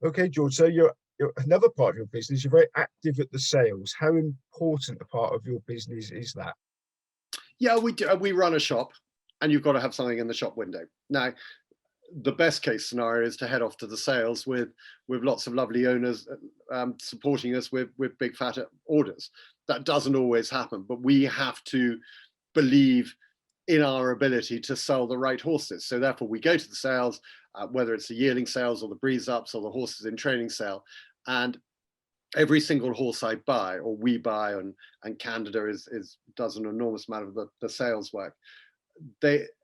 Okay, George. So you're another part of your business. You're very active at the sales. How important a part of your business is that? Yeah, we do. We run a shop, and you've got to have something in the shop window. Now, the best case scenario is to head off to the sales with lots of lovely owners supporting us with big fat orders. That doesn't always happen, but we have to believe in our ability to sell the right horses. So therefore, we go to the sales, whether it's the yearling sales or the breeze ups or the horses in training sale, and every single horse I buy or we buy, and Candida does an enormous amount of the sales work.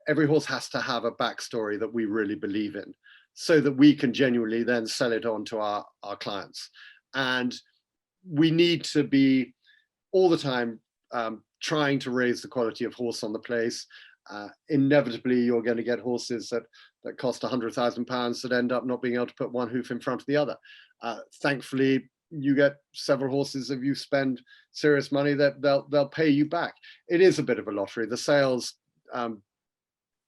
Every horse has to have a backstory that we really believe in, so that we can genuinely then sell it on to our clients. And we need to be all the time trying to raise the quality of horse on the place. Inevitably, you're going to get horses that cost £100,000 that end up not being able to put one hoof in front of the other. Thankfully, you get several horses, if you spend serious money, that they'll pay you back. It is a bit of a lottery. The sales,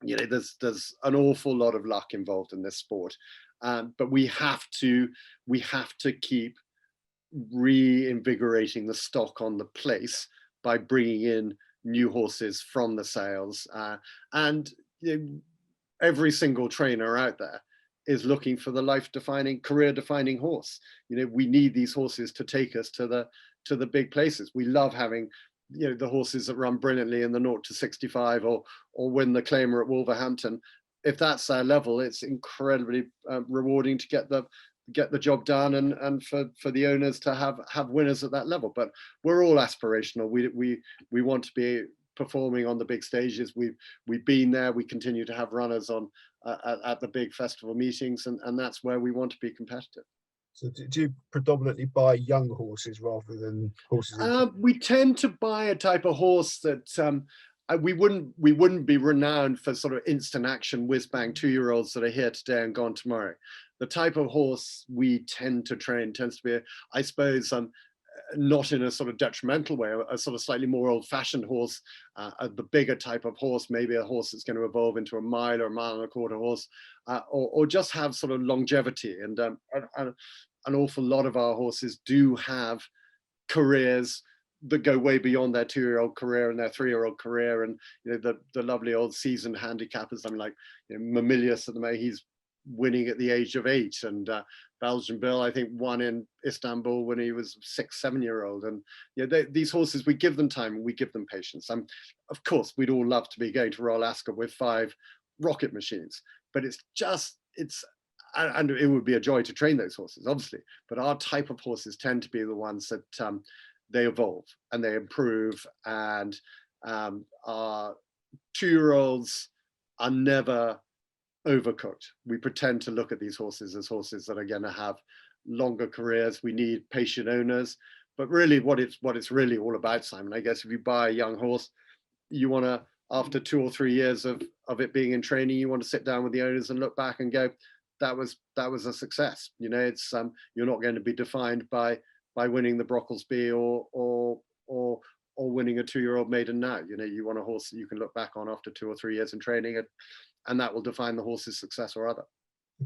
there's an awful lot of luck involved in this sport, but we have to keep reinvigorating the stock on the place by bringing in new horses from the sales, and every single trainer out there is looking for the life-defining, career-defining horse. We need these horses to take us to the big places. We love having the horses that run brilliantly in the 0 to 65 or win the Claimer at Wolverhampton. If that's our level, it's incredibly rewarding to get the job done, and for the owners to have winners at that level. But we're all aspirational. We want to be performing on the big stages. We've been there. We continue to have runners on at the big festival meetings, and that's where we want to be competitive. So do you predominantly buy young horses rather than horses? We tend to buy a type of horse that we wouldn't be renowned for sort of instant action whiz bang 2-year-olds that are here today and gone tomorrow. The type of horse we tend to train tends to be, I suppose, not in a sort of detrimental way, a sort of slightly more old-fashioned horse, the bigger type of horse, maybe a horse that's going to evolve into a mile or a mile and a quarter horse, or just have sort of longevity. And an awful lot of our horses do have careers that go way beyond their 2-year-old career and their 3-year-old career. And the lovely old seasoned handicappers, I'm like Mamilius at the moment, he's winning at the age of 8, and Belgian Bill, I think, won in Istanbul when he was 6-7-year-old. And these horses, we give them time and we give them patience. Of course, we'd all love to be going to Royal Ascot with 5 rocket machines, but and it would be a joy to train those horses, obviously. But our type of horses tend to be the ones that they evolve and they improve, and our 2-year-olds are never overcooked. We pretend to look at these horses as horses that are going to have longer careers. We need patient owners, but really what it's really all about, Simon, I guess, if you buy a young horse, you want to, after 2 or 3 years of it being in training, you want to sit down with the owners and look back and go, that was a success. It's you're not going to be defined by winning the Brocklesby or winning a 2-year-old maiden now. You want a horse that you can look back on after 2 or 3 years in training, and that will define the horse's success or other.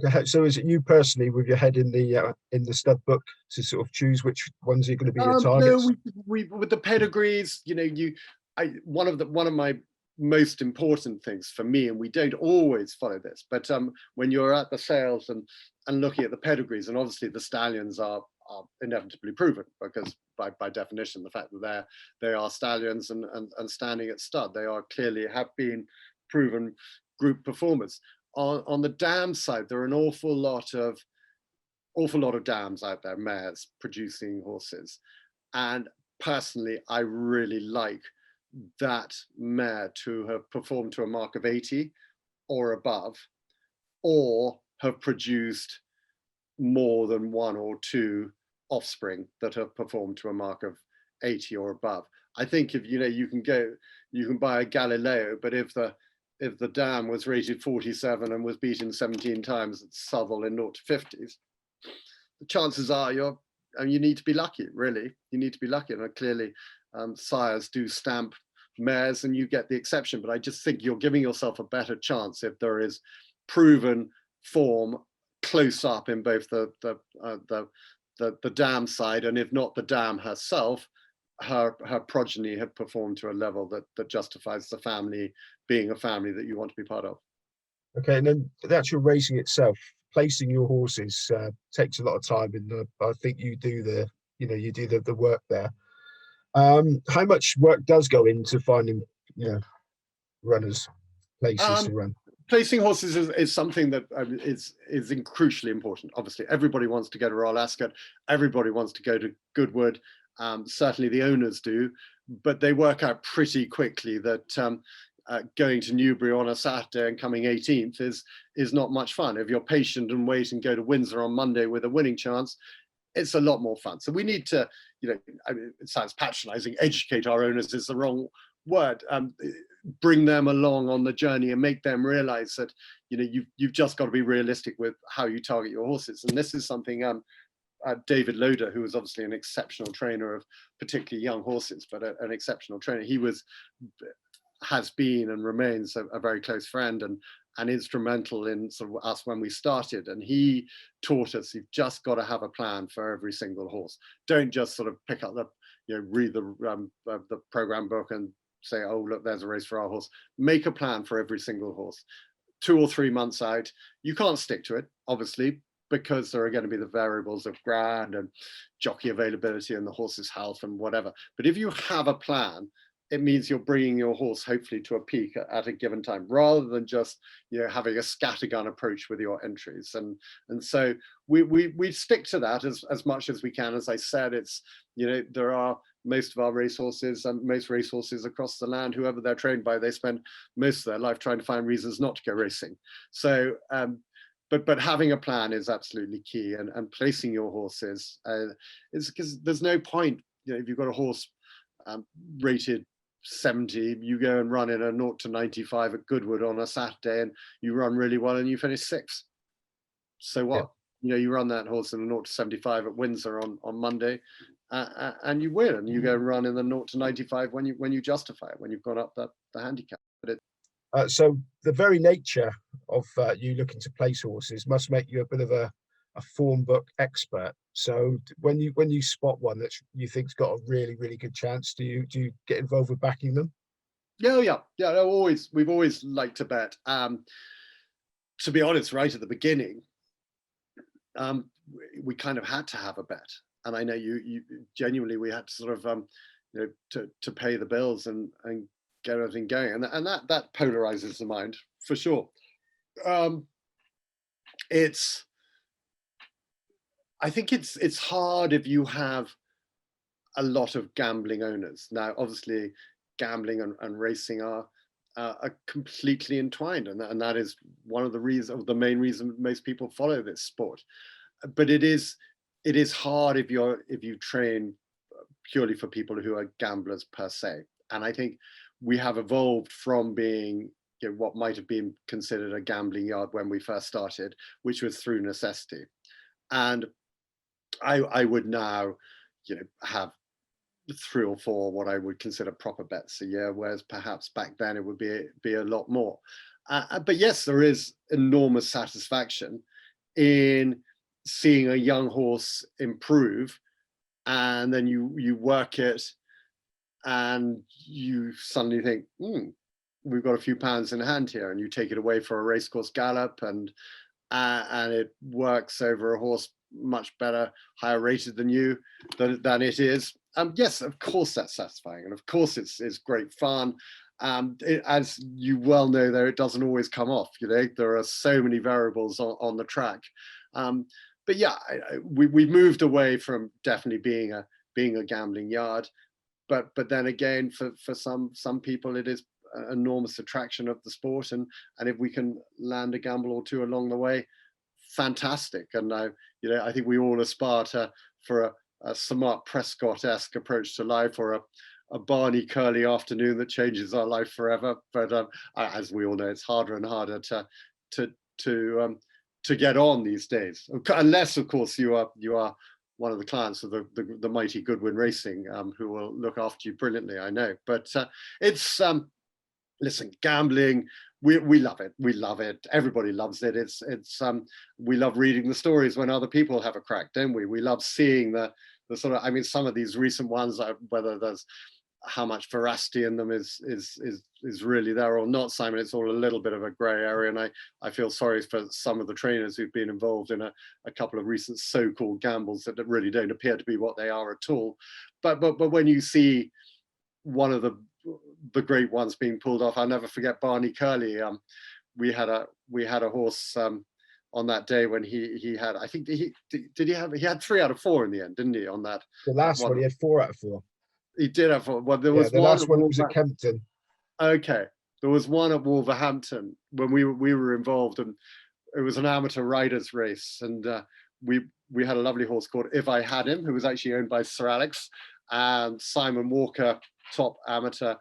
Okay, so is it you personally with your head in the stud book to sort of choose which ones are going to be your targets? No, we with the pedigrees, one of my most important things for me, and we don't always follow this, but when you're at the sales and looking at the pedigrees, and obviously the stallions are inevitably proven, because by definition, the fact that they are stallions and standing at stud, they are clearly have been proven group performers. On the dam side, there are an awful lot of dams out there, mares producing horses, and personally, I really like that mare to have performed to a mark of 80 or above, or have produced more than 1 or 2 offspring that have performed to a mark of 80 or above. I think if you can buy a Galileo, but if the dam was rated 47 and was beaten 17 times at Southwell in 0 to 50s, the chances are you need to be lucky, really. You need to be lucky, and clearly sires do stamp mares and you get the exception, but I just think you're giving yourself a better chance if there is proven form close up in both the dam side, and if not the dam herself, her progeny have performed to a level that justifies the family being a family that you want to be part of. Okay, and then the actual racing itself, placing your horses takes a lot of time, and I think you do the work there. How much work does go into finding, runners, places Um, to run? Placing horses is something that is crucially important. Obviously, everybody wants to go to Royal Ascot. Everybody wants to go to Goodwood. Certainly the owners do, but they work out pretty quickly that going to Newbury on a Saturday and coming 18th is not much fun. If you're patient and wait and go to Windsor on Monday with a winning chance, it's a lot more fun. So we need to, I mean, it sounds patronizing, educate our owners is the wrong word. Bring them along on the journey and make them realize that, you've just got to be realistic with how you target your horses. And this is something David Loader, who was obviously an exceptional trainer of particularly young horses, but an exceptional trainer. He has been and remains a very close friend and instrumental in sort of us when we started. And he taught us you've just got to have a plan for every single horse. Don't just sort of pick up read the program book and say, oh, look, there's a race for our horse. Make a plan for every single horse. 2 or 3 months out, you can't stick to it, obviously, because there are going to be the variables of ground and jockey availability and the horse's health and whatever. But if you have a plan, it means you're bringing your horse hopefully to a peak at a given time, rather than just having a scattergun approach with your entries. And so we stick to that as much as we can. As I said, it's there are most of our racehorses and most racehorses across the land, whoever they're trained by, they spend most of their life trying to find reasons not to go racing. So but having a plan is absolutely key, and placing your horses is, because there's no point, if you've got a horse rated 70, you go and run in a 0 to 95 at Goodwood on a Saturday and you run really well and you finish 6th. So what? Yeah. You run that horse in a 0 to 75 at Windsor on Monday and you win, and you go and run in the 0 to 95 when you justify it, when you've got up the handicap. But So the very nature of you looking to place horses must make you a bit of a form book expert. So when you spot one that you think's got a really, really good chance, do you get involved with backing them? yeah. We've always liked to bet. To be honest, right at the beginning, we kind of had to have a bet, and I know you genuinely, we had to sort of to pay the bills and get everything going, and that polarizes the mind for sure. I think it's hard if you have a lot of gambling owners. Now, obviously, gambling and racing are completely entwined, and that is one of the main reasons most people follow this sport. But it is hard if you train purely for people who are gamblers per se. And I think we have evolved from being what might have been considered a gambling yard when we first started, which was through necessity. And I would now, have 3 or 4 what I would consider proper bets a year, whereas perhaps back then it would be a lot more. But yes, there is enormous satisfaction in seeing a young horse improve, and then you work it, and you suddenly think, we've got a few pounds in hand here, and you take it away for a racecourse gallop, and it works over a horse much better, higher rated than you than it is. Yes, of course that's satisfying, and of course it's great fun. As you well know, though, it doesn't always come off. There are so many variables on the track. But yeah, we moved away from definitely being a gambling yard. But then again, for some people, it is an enormous attraction of the sport, and if we can land a gamble or two along the way, fantastic. And I think we all aspire for a Smart Prescott-esque approach to life, or a Barney Curly afternoon that changes our life forever. But as we all know, it's harder and harder to get on these days, unless, of course, you are one of the clients of the mighty Goodwin Racing, who will look after you brilliantly, I know. But it's listen, gambling We love it. We love it. Everybody loves it. We love reading the stories when other people have a crack, don't we? We love seeing the sort of, I mean, some of these recent ones, whether there's how much veracity in them is really there or not, Simon. It's all a little bit of a grey area, and I feel sorry for some of the trainers who've been involved in a couple of recent so-called gambles that really don't appear to be what they are at all. But when you see one of the great ones being pulled off, I'll never forget Barney Curley. We had a horse on that day when he had, I think he had 3 out of 4 in the end, didn't he? On that, The last one, he had 4 out of 4. He did have, well, there Yeah, was the one. last one was at Kempton. Okay, there was one at Wolverhampton when we were involved, and it was an amateur riders race, and we had a lovely horse called If I Had Him, who was actually owned by Sir Alex, and Simon Walker, top amateur,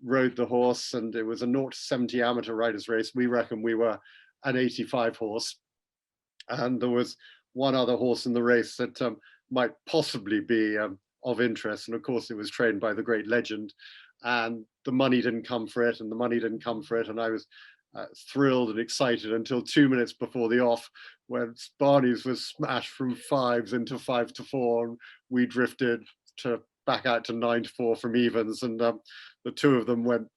rode the horse, and it was a 0 to 70 amateur riders race. We reckon we were an 85 horse, and there was one other horse in the race that might possibly be of interest, and of course it was trained by the great legend, and the money didn't come for it, and the money didn't come for it, and I was thrilled and excited until 2 minutes before the off, when Barney's was smashed from 5s into 5 to 4, and we drifted to back out to 9 to 4 from evens, and the two of them went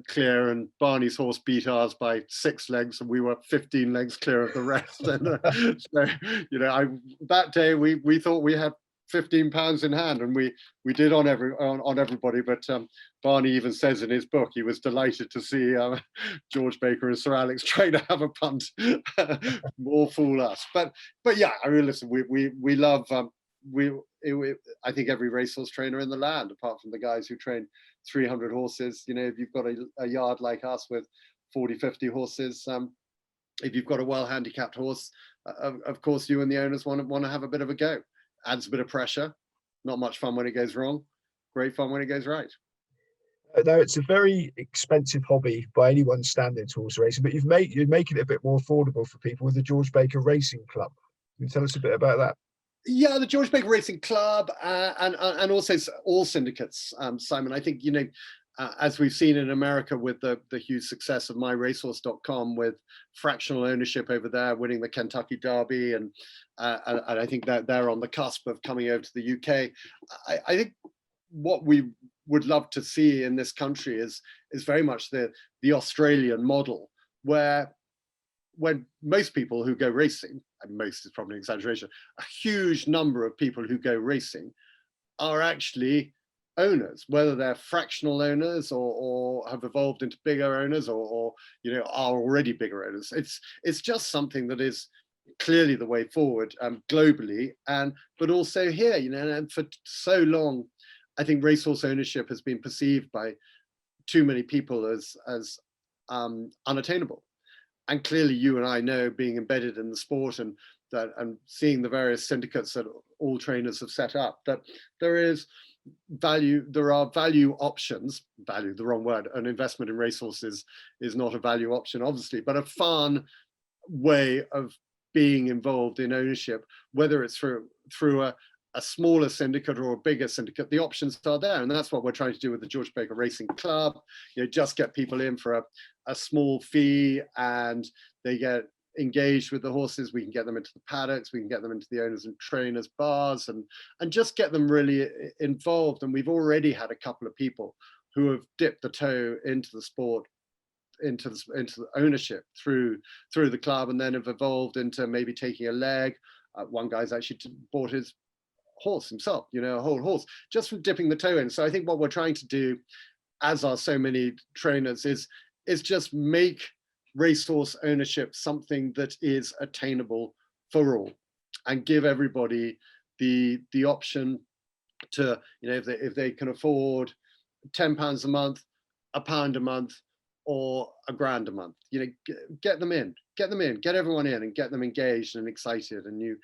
clear, and Barney's horse beat ours by 6 lengths, and we were 15 lengths clear of the rest. And so, you know, that day we thought we had £15 in hand, and we did on everybody. But Barney even says in his book he was delighted to see George Baker and Sir Alex trying to have a punt, more fool us. But yeah, I mean, listen, we love. I think every racehorse trainer in the land, apart from the guys who train 300 horses, you know, if you've got a yard like us with 40, 50 horses, if you've got a well handicapped horse, of course you and the owners want to have a bit of a go. Adds a bit of pressure. Not much fun when it goes wrong. Great fun when it goes right. Now, it's a very expensive hobby by anyone's standards, horse racing, but you're making it a bit more affordable for people with the George Baker Racing Club. Can you tell us a bit about that? Yeah, the George Baker Racing Club and also all syndicates, Simon. I think, you know, as we've seen in America with the huge success of myracehorse.com, with fractional ownership over there, winning the Kentucky Derby, and I think that they're on the cusp of coming over to the UK. I think what we would love to see in this country is very much the Australian model, where when most people who go racing, and most is probably an exaggeration, a huge number of people who go racing are actually owners, whether they're fractional owners or have evolved into bigger owners, or you know, are already bigger owners. It's just something that is clearly the way forward, globally, but also here, you know. And for so long, I think racehorse ownership has been perceived by too many people as unattainable. And clearly, you and I know, being embedded in the sport and seeing the various syndicates that all trainers have set up, that there are value options. Value, the wrong word. An investment in racehorses is not a value option, obviously, but a fun way of being involved in ownership, whether it's through a smaller syndicate or a bigger syndicate. The options are there, and that's what we're trying to do with the George Baker Racing Club. You know, just get people in for a small fee, and they get engaged with the horses. We can get them into the paddocks, we can get them into the owners and trainers bars, and just get them really involved. And we've already had a couple of people who have dipped the toe into the sport, into the ownership through the club, and then have evolved into maybe taking a leg. One guy's actually bought his horse himself, you know, a whole horse, just from dipping the toe in. So I think what we're trying to do, as are so many trainers, is just make racehorse ownership something that is attainable for all, and give everybody the option to, you know, if they can afford £10 a month, £1 a month, or £1,000 a month, you know, get them in, get everyone in, and get them engaged and excited. And you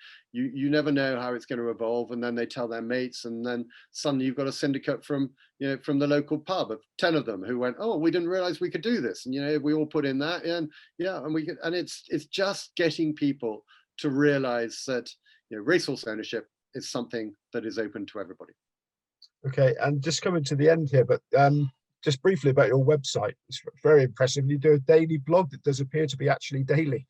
never know how it's going to evolve. And then they tell their mates, and then suddenly you've got a syndicate from the local pub of 10 of them who went, oh, we didn't realize we could do this, and you know, we all put in that, and yeah, and we could. And it's just getting people to realize that, you know, racehorse ownership is something that is open to everybody. Okay, and just coming to the end here, but just briefly about your website. It's very impressive. You do a daily blog that does appear to be actually daily.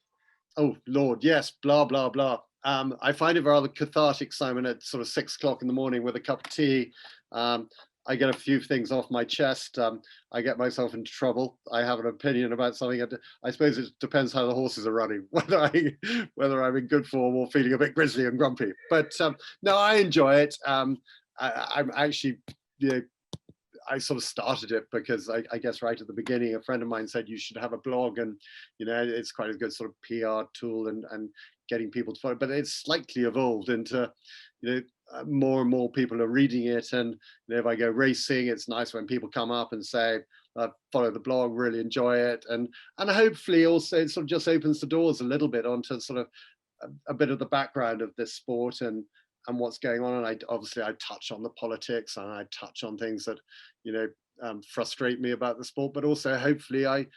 Oh Lord, yes, blah blah blah. I find it rather cathartic, Simon, at sort of 6 o'clock in the morning with a cup of tea. I get a few things off my chest. I get myself into trouble. I have an opinion about something. I suppose it depends how the horses are running, whether I'm in good form or feeling a bit grizzly and grumpy. But no, I enjoy it. I'm actually, you know, I sort of started it because I guess right at the beginning, a friend of mine said you should have a blog, and you know it's quite a good sort of PR tool and getting people to follow. But it's slightly evolved into, you know, more and more people are reading it, and you know, if I go racing, it's nice when people come up and say, "Follow the blog, really enjoy it," and hopefully also it sort of just opens the doors a little bit onto sort of a bit of the background of this sport and what's going on. And I obviously I touch on the politics and I touch on things that, you know, frustrate me about the sport, but also hopefully I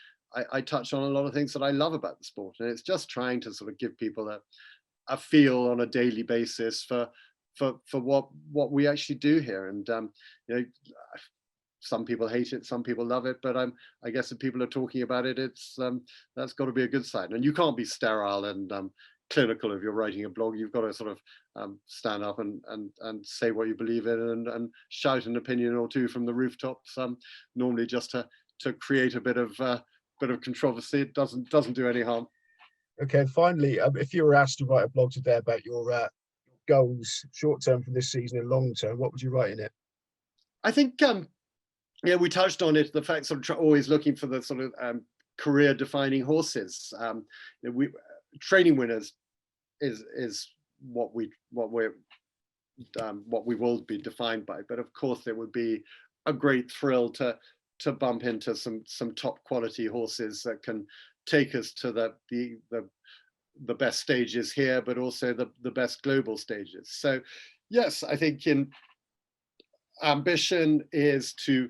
touch on a lot of things that I love about the sport. And it's just trying to sort of give people a feel on a daily basis for what we actually do here. And you know, some people hate it, some people love it, but I guess if people are talking about it, it's that's got to be a good sign. And you can't be sterile and clinical if you're writing a blog. You've got to sort of stand up and say what you believe in and shout an opinion or two from the rooftops. Normally just to create a bit of controversy. It doesn't do any harm. Okay, finally, if you were asked to write a blog today about your goals, short term for this season and long term, what would you write in it? I think yeah, we touched on it. The fact sort of always looking for the sort of career defining horses. You know, we training winners is what we will be defined by. But of course, there would be a great thrill to bump into some top quality horses that can take us to the best stages here, but also the best global stages. So yes, I think in ambition is to,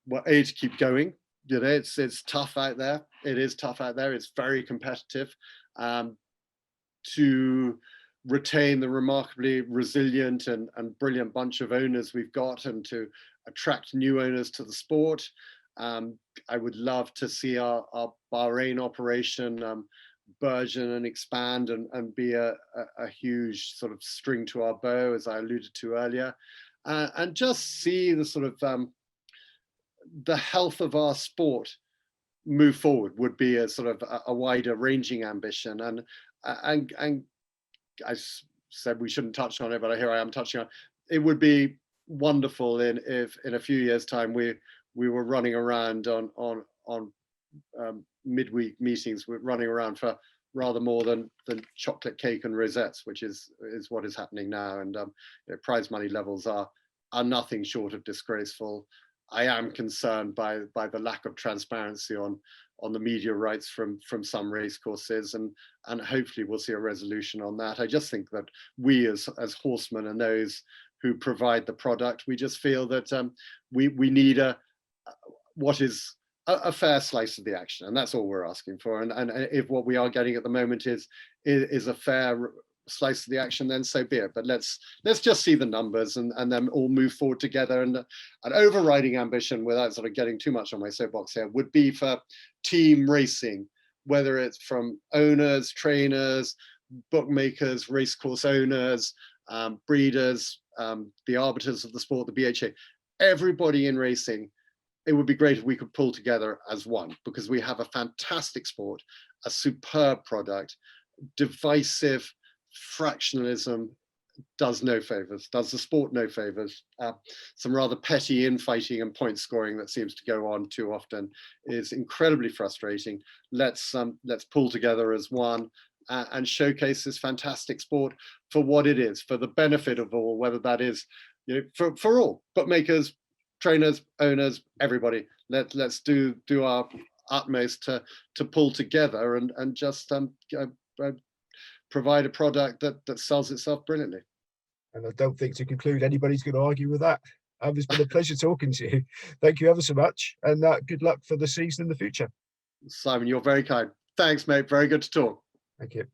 well, to keep going. You know, it's tough out there. It is tough out there. It's very competitive. To retain the remarkably resilient and brilliant bunch of owners we've got, and to attract new owners to the sport. I would love to see our Bahrain operation burgeon and expand and be a huge sort of string to our bow, as I alluded to earlier, and just see the sort of the health of our sport move forward would be a sort of a wider ranging ambition. And I said we shouldn't touch on it, but here I am touching on it. It would be wonderful if in a few years' time we were running around on midweek meetings. We're running around for rather more than chocolate cake and rosettes, which is what is happening now. And you know, prize money levels are nothing short of disgraceful. I am concerned by the lack of transparency on the media rights from some race courses, and hopefully we'll see a resolution on that. I just think that we as horsemen and those who provide the product, we just feel that we need what is a fair slice of the action, and that's all we're asking for. And if what we are getting at the moment is a fair slice of the action, then so be it. But let's just see the numbers and then all move forward together. And an overriding ambition, without sort of getting too much on my soapbox here, would be for team racing, whether it's from owners, trainers, bookmakers, racecourse owners, breeders, the arbiters of the sport, the BHA, everybody in racing. It would be great if we could pull together as one, because we have a fantastic sport, a superb product. Divisive fractionalism does no favors, does the sport no favors. Some rather petty infighting and point scoring that seems to go on too often is incredibly frustrating. Let's pull together as one and showcase this fantastic sport for what it is, for the benefit of all, whether that is, you know, for all bookmakers, trainers, owners, everybody. Let's do our utmost to pull together and just provide a product that sells itself brilliantly. And I don't think, to conclude, anybody's going to argue with that. It's been a pleasure talking to you. Thank you ever so much, and good luck for the season in the future. Simon, you're very kind. Thanks, mate. Very good to talk. Thank you.